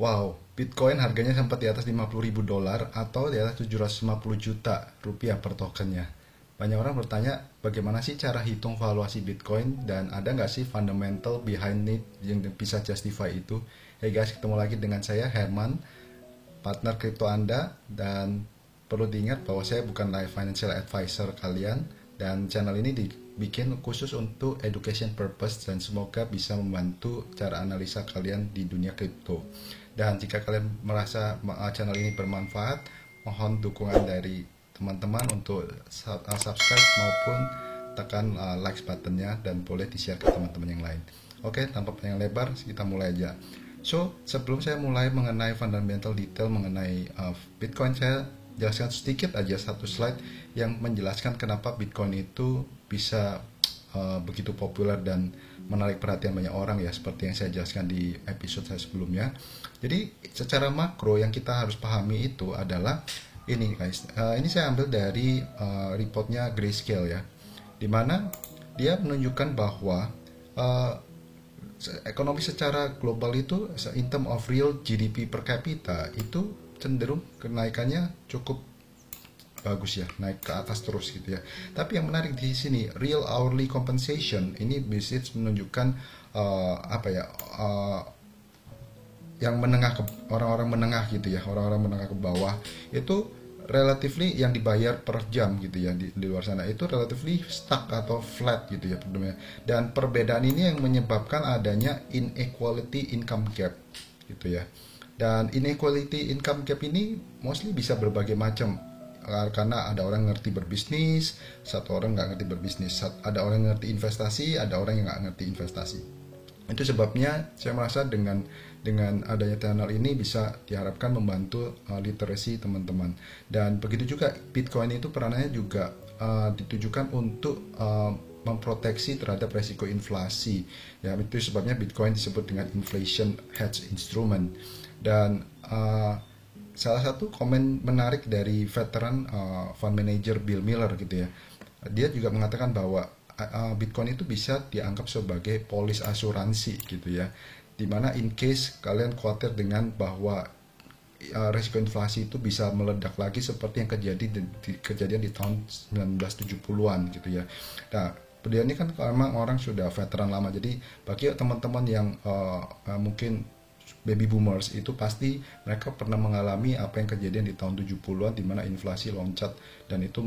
Wow, Bitcoin harganya sempat di atas 50.000 dolar atau di atas 750 juta rupiah per tokennya. Banyak orang bertanya bagaimana sih cara hitung valuasi Bitcoin dan ada nggak sih fundamental behind it yang bisa justify itu. Hey guys, ketemu lagi dengan saya Herman, partner kripto Anda, dan perlu diingat bahwa saya bukan life financial advisor kalian, dan channel ini dibikin khusus untuk education purpose dan semoga bisa membantu cara analisa kalian di dunia kripto. Dan jika kalian merasa channel ini bermanfaat, mohon dukungan dari teman-teman untuk subscribe maupun tekan like buttonnya dan boleh di-share ke teman-teman yang lain. Oke, tanpa panjang lebar, kita mulai aja. So, sebelum saya mulai mengenai fundamental detail mengenai Bitcoin, saya jelaskan sedikit aja satu slide yang menjelaskan kenapa Bitcoin itu bisa begitu populer dan menarik perhatian banyak orang ya, seperti yang saya jelaskan di episode saya sebelumnya. Jadi, secara makro yang kita harus pahami itu adalah ini guys. Ini saya ambil dari reportnya Grayscale ya, dimana dia menunjukkan bahwa ekonomi secara global itu in term of real GDP per capita itu cenderung kenaikannya cukup bagus ya, naik ke atas terus gitu ya. Tapi yang menarik di sini real hourly compensation ini bisa menunjukkan apa ya, yang menengah ke orang-orang menengah gitu ya, orang-orang menengah ke bawah itu relatively yang dibayar per jam gitu ya di luar sana itu relatively stuck atau flat gitu ya. Dan perbedaan ini yang menyebabkan adanya inequality income gap gitu ya. Dan inequality income gap ini mostly bisa berbagai macam, karena ada orang yang ngerti berbisnis, satu orang nggak ngerti berbisnis, ada orang yang ngerti investasi, ada orang yang nggak ngerti investasi. Itu sebabnya saya merasa dengan adanya channel ini bisa diharapkan membantu literasi teman-teman. Dan begitu juga Bitcoin itu peranannya juga ditujukan untuk memproteksi terhadap resiko inflasi. Ya, itu sebabnya Bitcoin disebut dengan inflation hedge instrument. Dan salah satu komen menarik dari veteran fund manager Bill Miller gitu ya. Dia juga mengatakan bahwa Bitcoin itu bisa dianggap sebagai polis asuransi gitu ya, dimana in case kalian khawatir dengan bahwa resiko inflasi itu bisa meledak lagi seperti yang kejadian di tahun 1970-an gitu ya. Nah, beliau ini kan memang orang sudah veteran lama, jadi bagi teman-teman yang mungkin baby boomers itu pasti mereka pernah mengalami apa yang kejadian di tahun 70-an di mana inflasi loncat dan itu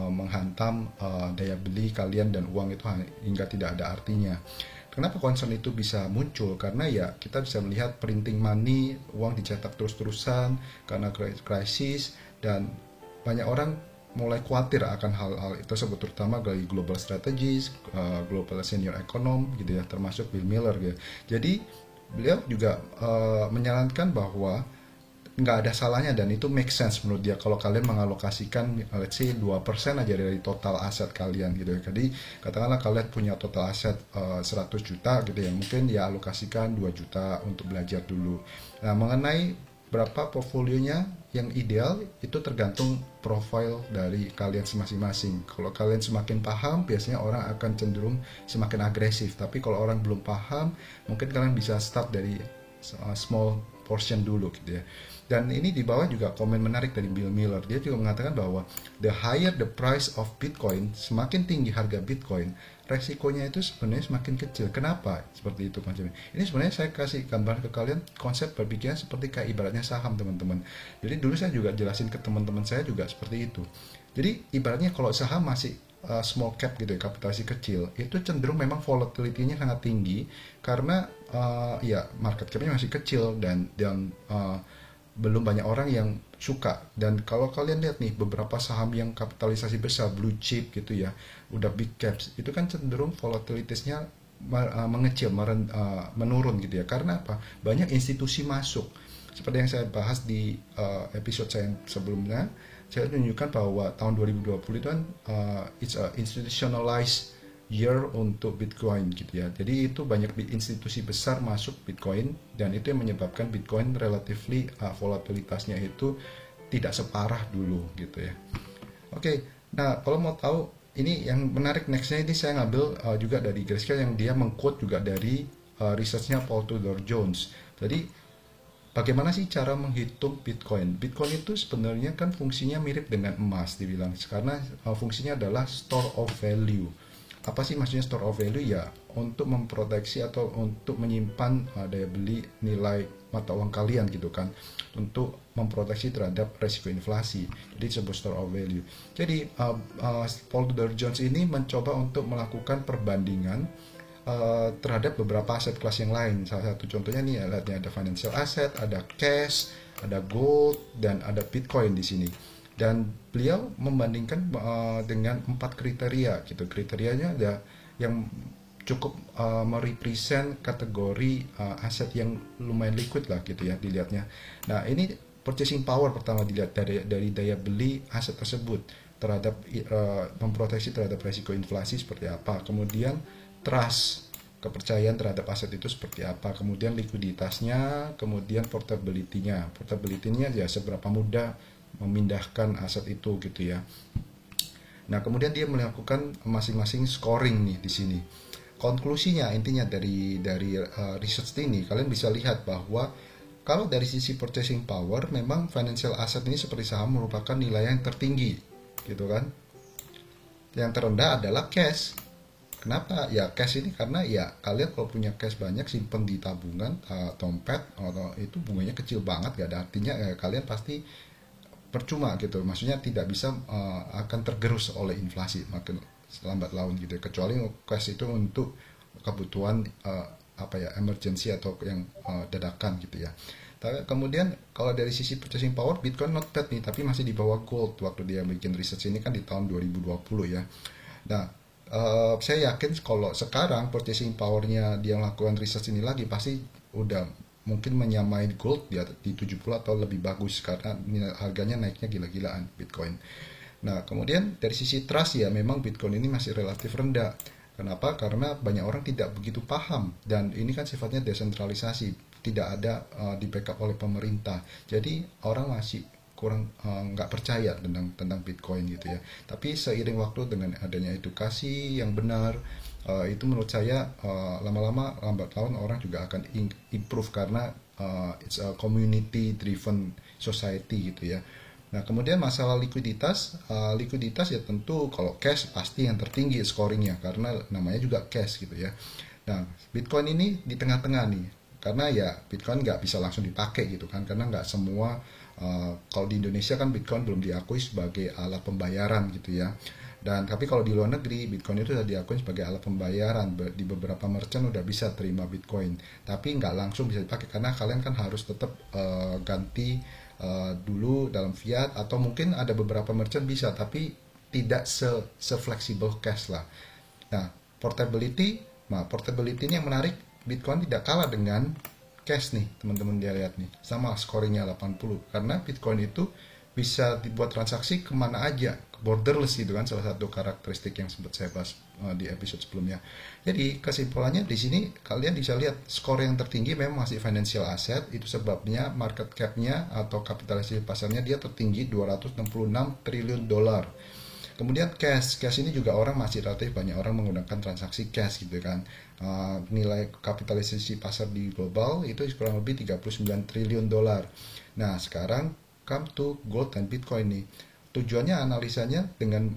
menghantam daya beli kalian dan uang itu hingga tidak ada artinya. Kenapa concern itu bisa muncul? Karena ya kita bisa melihat printing money, uang dicetak terus-terusan karena krisis, dan banyak orang mulai khawatir akan hal-hal tersebut, terutama dari global strategies, global senior econom gitu ya, termasuk Bill Miller gitu. Jadi beliau juga menyarankan bahwa nggak ada salahnya dan itu make sense menurut dia kalau kalian mengalokasikan let's say 2% aja dari total aset kalian gitu ya. Jadi katakanlah kalian punya total aset 100 juta gitu ya, mungkin ya alokasikan 2 juta untuk belajar dulu. Nah, mengenai berapa portfolionya yang ideal itu tergantung profil dari kalian masing-masing. Kalau kalian semakin paham, biasanya orang akan cenderung semakin agresif. Tapi kalau orang belum paham, mungkin kalian bisa start dari small portion dulu gitu ya. Dan ini di bawah juga komen menarik dari Bill Miller. Dia juga mengatakan bahwa the higher the price of Bitcoin, semakin tinggi harga Bitcoin, resikonya itu sebenarnya semakin kecil. Kenapa? Seperti itu konsepnya. Ini sebenarnya saya kasih gambar ke kalian konsep berpikirnya seperti kayak ibaratnya saham, teman-teman. Jadi dulu saya juga jelasin ke teman-teman saya juga seperti itu. Jadi ibaratnya kalau saham masih small cap gitu ya, kapitalisasi kecil, itu cenderung memang volatility-nya sangat tinggi karena ya market cap-nya masih kecil dan belum banyak orang yang suka. Dan kalau kalian lihat nih beberapa saham yang kapitalisasi besar, blue chip gitu ya, udah big caps, itu kan cenderung volatilitasnya mengecil, menurun gitu ya. Karena apa? Banyak institusi masuk. Seperti yang saya bahas di episode saya sebelumnya, saya tunjukkan bahwa tahun 2020 itu kan it's a institutionalized year untuk Bitcoin gitu ya. Jadi itu banyak institusi besar masuk Bitcoin dan itu yang menyebabkan Bitcoin relatively volatilitasnya itu tidak separah dulu gitu ya. Oke, nah kalau mau tahu ini yang menarik nextnya, ini saya ngambil juga dari Grayscale yang dia mengquote juga dari researchnya Paul Tudor Jones. Jadi bagaimana sih cara menghitung Bitcoin? Bitcoin itu sebenarnya kan fungsinya mirip dengan emas dibilang, karena fungsinya adalah store of value. Apa sih maksudnya store of value? Ya, untuk memproteksi atau untuk menyimpan daya beli nilai mata uang kalian gitu kan, untuk memproteksi terhadap resiko inflasi. Jadi disebut store of value. Jadi Paul Tudor Jones ini mencoba untuk melakukan perbandingan terhadap beberapa aset kelas yang lain. Salah satu contohnya nih, lihatnya ada financial asset, ada cash, ada gold, dan ada Bitcoin di sini. Dan beliau membandingkan dengan 4 kriteria gitu. Kriterianya ada yang cukup merepresent kategori aset yang lumayan liquid lah gitu ya dilihatnya. Nah, ini purchasing power pertama dilihat dari daya beli aset tersebut terhadap memproteksi terhadap resiko inflasi seperti apa. Kemudian trust, kepercayaan terhadap aset itu seperti apa, kemudian likuiditasnya, kemudian portability-nya. Portability-nya ya seberapa mudah memindahkan aset itu gitu ya. Nah, kemudian dia melakukan masing-masing scoring nih di sini. Konklusinya intinya dari research ini kalian bisa lihat bahwa kalau dari sisi purchasing power memang financial asset ini seperti saham merupakan nilai yang tertinggi gitu kan. Yang terendah adalah cash. Kenapa? Ya cash ini karena ya kalian kalau punya cash banyak simpen di tabungan, dompet, atau itu bunganya kecil banget, gak ada artinya, kalian pasti percuma gitu. Maksudnya tidak bisa akan tergerus oleh inflasi makin lambat laun gitu. Kecuali cash itu untuk kebutuhan emergency atau yang dadakan gitu ya. Kemudian kalau dari sisi purchasing power, Bitcoin not bad nih, tapi masih di bawah gold waktu dia bikin research ini kan di tahun 2020 ya. Nah, saya yakin kalau sekarang purchasing powernya dia melakukan research ini lagi pasti udah mungkin menyamai gold di 70 atau lebih bagus karena harganya naiknya gila-gilaan Bitcoin. Nah, kemudian dari sisi trust ya memang Bitcoin ini masih relatif rendah. Kenapa? Karena banyak orang tidak begitu paham dan ini kan sifatnya desentralisasi, tidak ada di backup oleh pemerintah. Jadi orang masih kurang nggak percaya tentang Bitcoin gitu ya. Tapi seiring waktu dengan adanya edukasi yang benar, itu menurut saya lama-lama lambat laun orang juga akan improve karena it's a community driven society gitu ya. Nah, kemudian masalah likuiditas, likuiditas ya tentu kalau cash pasti yang tertinggi scoringnya karena namanya juga cash gitu ya. Nah, Bitcoin ini di tengah-tengah nih, karena ya Bitcoin nggak bisa langsung dipakai gitu kan, karena nggak semua kalau di Indonesia kan Bitcoin belum diakui sebagai alat pembayaran gitu ya. Dan tapi kalau di luar negeri Bitcoin itu sudah diakui sebagai alat pembayaran, di beberapa merchant udah bisa terima Bitcoin. Tapi nggak langsung bisa dipakai karena kalian kan harus tetap ganti dulu dalam fiat, atau mungkin ada beberapa merchant bisa tapi tidak se-fleksibel cash lah. Nah, portability ini yang menarik, Bitcoin tidak kalah dengan cash nih teman-teman, dia lihat nih sama scoringnya 80 karena Bitcoin itu bisa dibuat transaksi kemana aja, borderless gitu kan, salah satu karakteristik yang sempat saya bahas di episode sebelumnya. Jadi kesimpulannya di sini kalian bisa lihat skor yang tertinggi memang masih financial asset, itu sebabnya market cap-nya atau kapitalisasi pasarnya dia tertinggi 266 triliun dolar. Kemudian cash ini juga orang masih relatif banyak orang menggunakan transaksi cash gitu kan. Nilai kapitalisasi pasar di global itu kurang lebih 39 triliun dolar. Nah, sekarang come to gold dan Bitcoin nih. Tujuannya analisanya dengan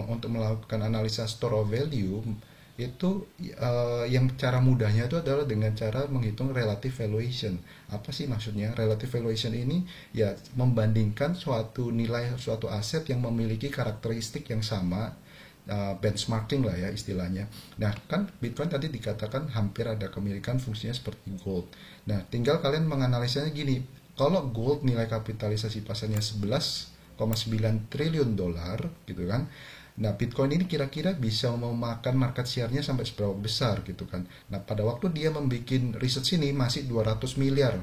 untuk melakukan analisa store of value itu yang cara mudahnya itu adalah dengan cara menghitung relative valuation. Apa sih maksudnya? Relative valuation ini ya membandingkan suatu nilai suatu aset yang memiliki karakteristik yang sama, benchmarking lah ya istilahnya. Nah, kan Bitcoin tadi dikatakan hampir ada kemirikan fungsinya seperti gold. Nah, tinggal kalian menganalisanya gini. Kalau gold nilai kapitalisasi pasarnya 11,9 triliun dolar gitu kan. Nah, Bitcoin ini kira-kira bisa memakan market share-nya sampai seberapa besar gitu kan. Nah, pada waktu dia membuat research ini masih 200 miliar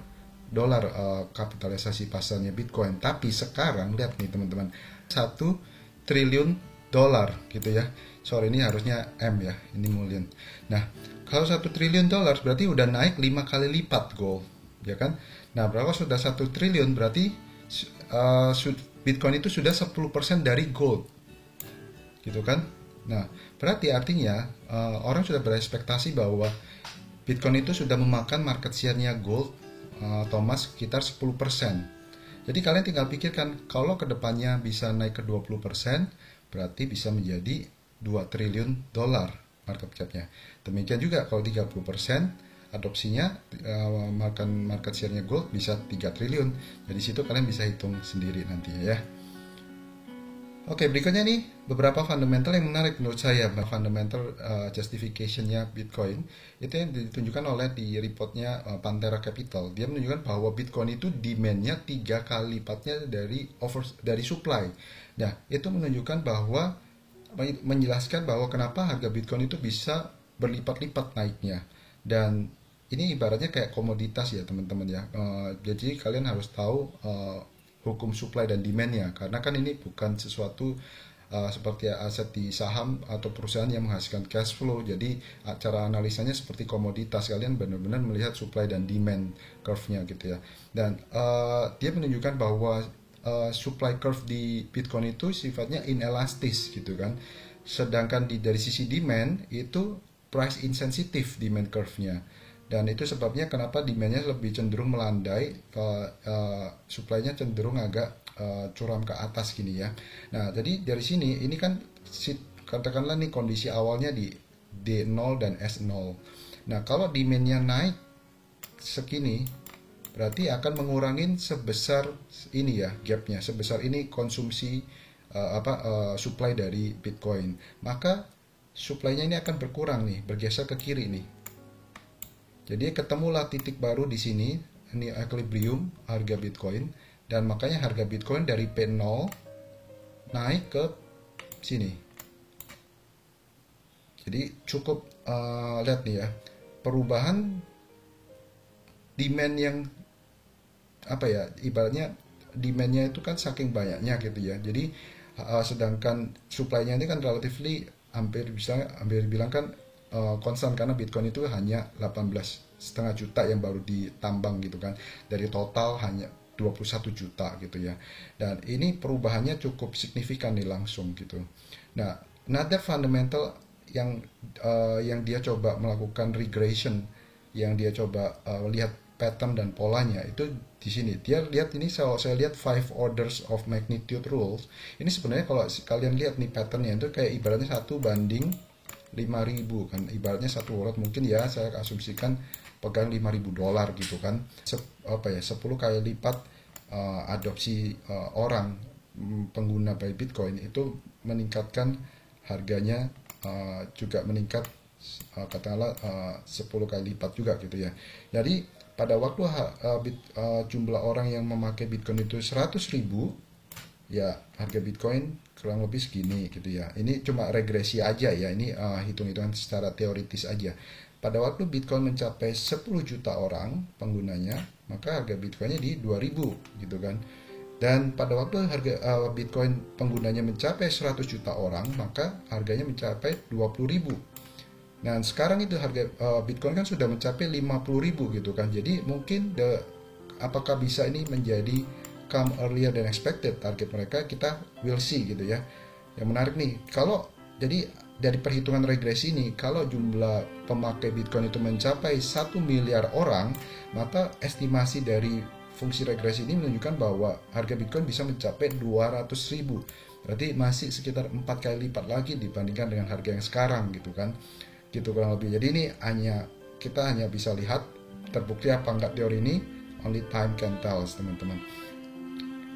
dolar kapitalisasi pasarnya Bitcoin. Tapi sekarang lihat nih teman-teman, 1 triliun dolar gitu ya. Sorry, ini harusnya M ya, ini million. Nah, kalau 1 triliun dolar berarti udah naik 5 kali lipat gold, ya kan? Nah, berapa sudah 1 triliun berarti Bitcoin itu sudah 10% dari gold. Gitu kan? Nah, berarti artinya orang sudah berekspektasi bahwa Bitcoin itu sudah memakan market share-nya gold Thomas sekitar 10%. Jadi kalian tinggal pikirkan, kalau kedepannya bisa naik ke 20%, berarti bisa menjadi 2 triliun dolar market cap-nya. Demikian juga kalau 30%, adopsinya market share-nya gold bisa 3 triliun. Jadi situ kalian bisa hitung sendiri nanti ya. Oke, berikutnya nih beberapa fundamental yang menarik menurut saya. Fundamental justification-nya Bitcoin itu yang ditunjukkan oleh di reportnya Pantera Capital. Dia menunjukkan bahwa Bitcoin itu demand-nya 3 kali lipatnya dari supply. Nah, itu menunjukkan bahwa menjelaskan bahwa kenapa harga Bitcoin itu bisa berlipat-lipat naiknya. Dan ini ibaratnya kayak komoditas ya teman-teman ya. Jadi kalian harus tahu hukum supply dan demand-nya, karena kan ini bukan sesuatu seperti aset di saham atau perusahaan yang menghasilkan cash flow. Jadi cara analisanya seperti komoditas, kalian benar-benar melihat supply dan demand curve-nya gitu ya. Dan dia menunjukkan bahwa supply curve di Bitcoin itu sifatnya inelastis gitu kan. Sedangkan dari sisi demand itu price insensitive demand curve-nya. Dan itu sebabnya kenapa demand-nya lebih cenderung melandai, supply-nya cenderung agak curam ke atas gini ya. Nah, jadi dari sini ini kan katakanlah nih kondisi awalnya di D0 dan S0. Nah, kalau demand-nya naik segini, berarti akan mengurangin sebesar ini ya gap-nya, sebesar ini konsumsi supply dari Bitcoin. Maka supply-nya ini akan berkurang nih, bergeser ke kiri nih. Jadi ketemulah titik baru di sini, ini equilibrium harga Bitcoin, dan makanya harga Bitcoin dari P0 naik ke sini. Jadi cukup lihat nih ya, perubahan demand yang ibaratnya demand-nya itu kan saking banyaknya gitu ya. Jadi sedangkan supply-nya ini kan relatively hampir bilang kan konstan, karena Bitcoin itu hanya 18,5 juta yang baru ditambang gitu kan, dari total hanya 21 juta gitu ya. Dan ini perubahannya cukup signifikan nih langsung gitu. Nah, another fundamental yang dia coba melakukan regression, yang dia coba lihat pattern dan polanya itu di sini. Dia lihat ini, saya lihat 5 orders of magnitude rules. Ini sebenarnya kalau kalian lihat nih patternnya itu kayak ibaratnya 1:5.000 kan, ibaratnya satu wallet mungkin ya saya asumsikan pegang $5.000 gitu kan. 10 kali lipat adopsi orang pengguna by Bitcoin itu meningkatkan harganya, juga meningkat katakanlah 10 kali lipat juga gitu ya. Jadi pada waktu jumlah orang yang memakai Bitcoin itu 100.000, ya harga Bitcoin kurang lebih segini gitu ya. Ini cuma regresi aja ya, ini hitung-hitungan secara teoritis aja. Pada waktu Bitcoin mencapai 10 juta orang penggunanya, maka harga Bitcoinnya di 2.000 gitu kan. Dan pada waktu harga Bitcoin penggunanya mencapai 100 juta orang, maka harganya mencapai 20.000. Nah, sekarang itu harga Bitcoin kan sudah mencapai 50.000 gitu kan. Jadi mungkin apakah bisa ini menjadi come earlier than expected target mereka, kita will see gitu ya. Yang menarik nih, kalau jadi dari perhitungan regresi ini, kalau jumlah pemakai Bitcoin itu mencapai 1 miliar orang, maka estimasi dari fungsi regresi ini menunjukkan bahwa harga Bitcoin bisa mencapai 200.000. Berarti masih sekitar 4 kali lipat lagi dibandingkan dengan harga yang sekarang gitu kan. Gitu kurang lebih. Jadi ini kita hanya bisa lihat terbukti apa enggak teori ini, only time can tell teman-teman.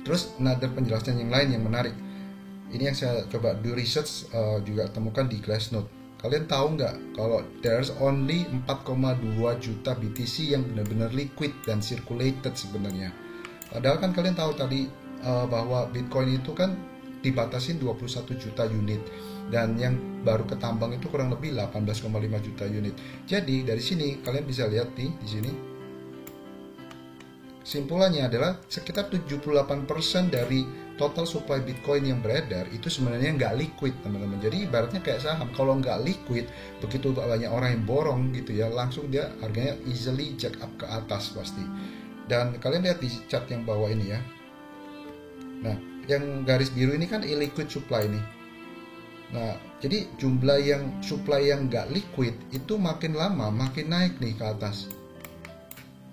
Terus another penjelasan yang lain yang menarik, ini yang saya coba do research juga temukan di Glassnode. Kalian tahu nggak kalau there's only 4,2 juta BTC yang benar-benar liquid dan circulated sebenarnya. Padahal kan kalian tahu tadi bahwa Bitcoin itu kan dibatasin 21 juta unit, dan yang baru ketambang itu kurang lebih 18,5 juta unit. Jadi dari sini kalian bisa lihat nih di sini. Simpulannya adalah sekitar 78% dari total supply Bitcoin yang beredar itu sebenarnya nggak liquid teman-teman. Jadi ibaratnya kayak saham, kalau nggak liquid, begitu banyak orang yang borong gitu ya, langsung dia harganya easily jack up ke atas pasti. Dan kalian lihat di chart yang bawah ini ya. Nah, yang garis biru ini kan illiquid supply nih. Nah, jadi jumlah yang supply yang nggak liquid itu makin lama makin naik nih ke atas,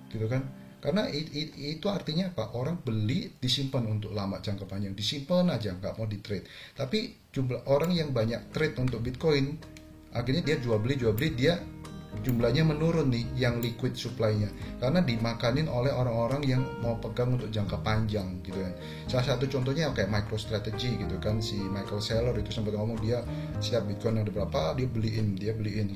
gitu kan. Karena itu artinya apa? Orang beli disimpan untuk lama jangka panjang, disimpan aja, nggak mau di trade. Tapi jumlah orang yang banyak trade untuk Bitcoin, akhirnya dia jual beli dia jumlahnya menurun nih, yang liquid supply-nya, karena dimakanin oleh orang-orang yang mau pegang untuk jangka panjang gitu kan. Salah satu contohnya kayak MicroStrategy gitu kan, si Michael Saylor itu sempat ngomong dia setiap Bitcoin ada berapa dia beliin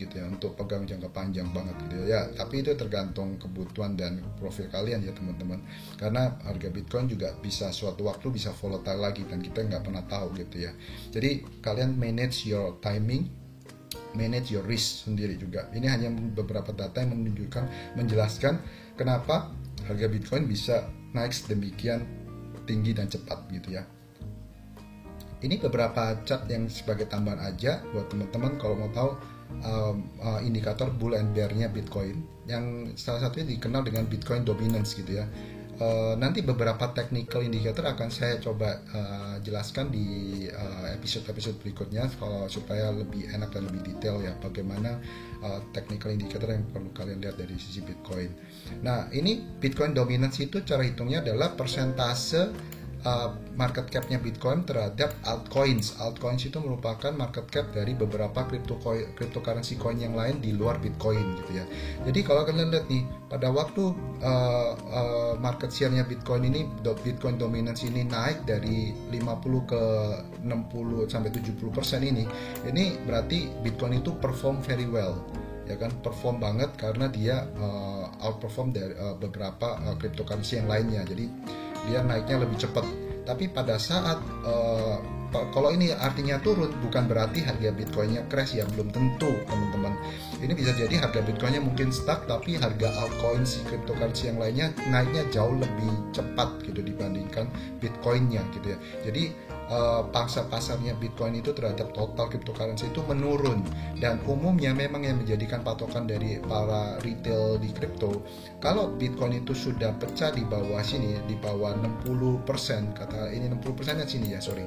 gitu ya, untuk pegang jangka panjang banget gitu ya. Tapi itu tergantung kebutuhan dan profil kalian ya teman-teman, karena harga Bitcoin juga bisa suatu waktu bisa volatile lagi dan kita nggak pernah tahu gitu ya. Jadi kalian manage your timing, manage your risk sendiri juga. Ini hanya beberapa data yang menjelaskan kenapa harga Bitcoin bisa naik sedemikian tinggi dan cepat gitu ya. Ini beberapa chart yang sebagai tambahan aja buat teman-teman kalau mau tahu indikator bull and bear-nya Bitcoin, yang salah satunya dikenal dengan Bitcoin dominance gitu ya. Nanti beberapa technical indicator akan saya coba jelaskan di episode-episode berikutnya, kalau supaya lebih enak dan lebih detail ya bagaimana technical indicator yang perlu kalian lihat dari sisi Bitcoin. Nah, ini Bitcoin dominance itu cara hitungnya adalah persentase market cap-nya Bitcoin terhadap altcoins. Altcoins itu merupakan market cap dari beberapa cryptocurrency coin yang lain di luar Bitcoin gitu ya. Jadi kalau kalian lihat nih, pada waktu market share-nya Bitcoin ini, Bitcoin dominance ini naik dari 50 ke 60 sampai 70% ini berarti Bitcoin itu perform very well ya kan, perform banget karena dia outperform dari beberapa cryptocurrency yang lainnya. Jadi dia naiknya lebih cepat. Tapi pada saat kalau ini artinya turun, bukan berarti harga Bitcoinnya crash ya, belum tentu teman-teman. Ini bisa jadi harga Bitcoinnya mungkin stuck, tapi harga altcoin si cryptocurrency yang lainnya naiknya jauh lebih cepat gitu dibandingkan Bitcoinnya gitu ya. Jadi pangsa pasarnya Bitcoin itu terhadap total cryptocurrency itu menurun, dan umumnya memang yang menjadikan patokan dari para retail di crypto, kalau Bitcoin itu sudah pecah di bawah sini, di bawah 60%, kata ini 60% sini ya, sorry.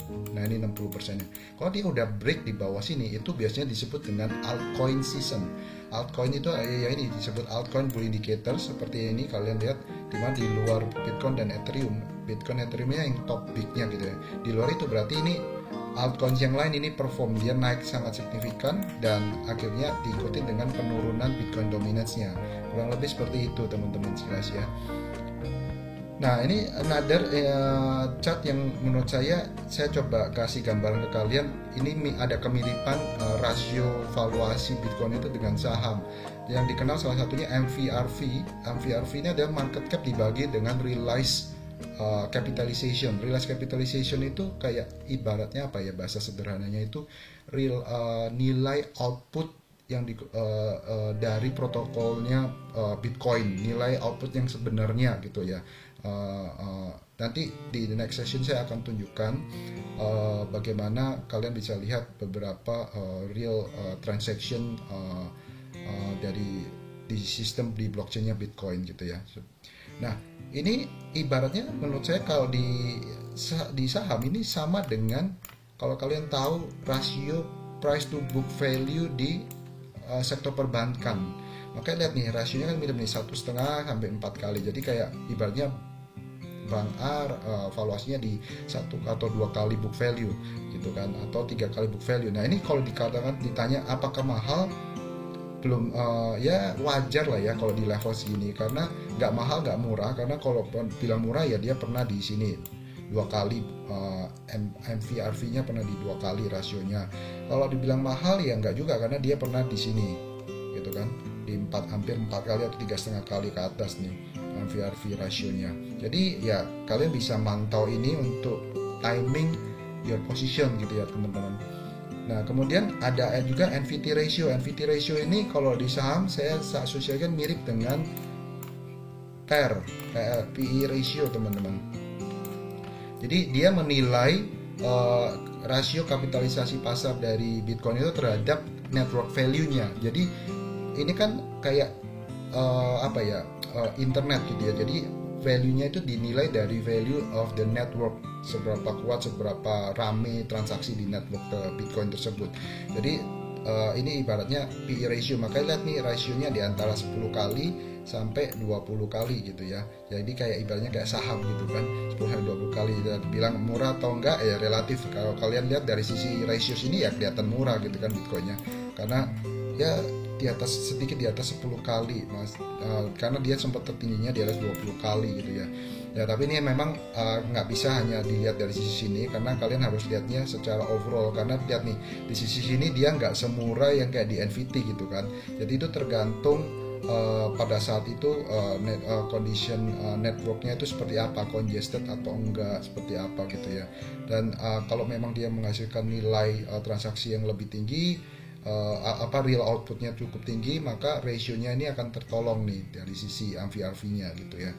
Nah, ini 60%. Kalau dia udah break di bawah sini, itu biasanya disebut dengan altcoin season. Altcoin itu ya ini disebut altcoin bull indicator, seperti ini kalian lihat, dimana di luar Bitcoin dan Ethereum. Bitcoin Ethereumnya yang top bignya gitu ya. Di luar itu berarti ini altcoins yang lain ini perform, dia naik sangat signifikan dan akhirnya diikuti dengan penurunan Bitcoin dominance-nya. Kurang lebih seperti itu teman-teman sekalian ya. Nah, ini another chart yang menurut saya coba kasih gambaran ke kalian. Ini ada kemiripan rasio valuasi Bitcoin itu dengan saham yang dikenal salah satunya MVRV. MVRV ini adalah market cap dibagi dengan realized capitalization. Realized capitalization itu kayak ibaratnya apa ya, bahasa sederhananya itu nilai output yang dari protokolnya Bitcoin, nilai output yang sebenarnya gitu ya. Nanti di next session saya akan tunjukkan bagaimana kalian bisa lihat beberapa real transaction dari di sistem di blockchainnya Bitcoin gitu ya. Nah, ini ibaratnya menurut saya kalau di saham ini sama dengan kalau kalian tahu rasio price to book value di sektor perbankan. Makanya lihat nih, rasionya kan mirip nih 1,5 sampai 4 kali. Jadi kayak ibaratnya Bank A valuasinya di 1 atau 2 kali book value gitu kan, atau 3 kali book value. Nah, ini kalau ditanya apakah mahal, belum ya wajar lah ya kalau di level segini, karena nggak mahal nggak murah. Karena kalau bilang murah ya dia pernah di sini 2 kali, MVRV-nya pernah di 2 kali rasionya. Kalau dibilang mahal ya nggak juga, karena dia pernah di sini gitu kan, di hampir 4 kali atau 3,5 kali ke atas nih MVRV rasionya. Jadi ya kalian bisa mantau ini untuk timing your position gitu ya teman-teman. Nah, kemudian ada juga NVT ratio. NVT ratio ini kalau di saham saya asosiasikan mirip dengan PE ratio teman-teman. Jadi dia menilai rasio kapitalisasi pasar dari Bitcoin itu terhadap network value-nya. Jadi ini kan kayak internet gitu ya. Jadi value-nya itu dinilai dari value of the network, seberapa kuat, seberapa rame transaksi di network Bitcoin tersebut. Jadi ini ibaratnya PE ratio, makanya lihat nih rasionya di antara 10 kali sampai 20 kali gitu ya. Jadi kayak ibaratnya kayak saham gitu kan, 10 sampai 20 kali. Dan bilang murah atau enggak ya relatif. Kalau kalian lihat dari sisi ratio sini ya kelihatan murah gitu kan Bitcoinnya, karena ya di atas, sedikit di atas 10 kali Mas. Karena dia sempat tertingginya di atas 20 kali gitu ya. Ya tapi ini memang nggak bisa hanya dilihat dari sisi sini, karena kalian harus lihatnya secara overall. Karena lihat nih di sisi sini dia nggak semurah yang kayak di NVT gitu kan. Jadi itu tergantung pada saat itu condition networknya itu seperti apa, congested atau enggak, seperti apa gitu ya. Dan kalau memang dia menghasilkan nilai transaksi yang lebih tinggi, real outputnya cukup tinggi, maka rasionya ini akan tertolong nih dari sisi ARV-nya gitu ya.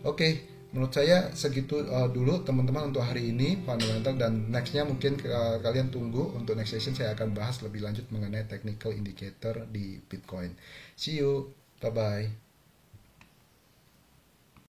Oke, menurut saya segitu dulu teman-teman untuk hari ini fundamental, dan nextnya mungkin kalian tunggu untuk next session saya akan bahas lebih lanjut mengenai technical indicator di Bitcoin. See you, bye bye.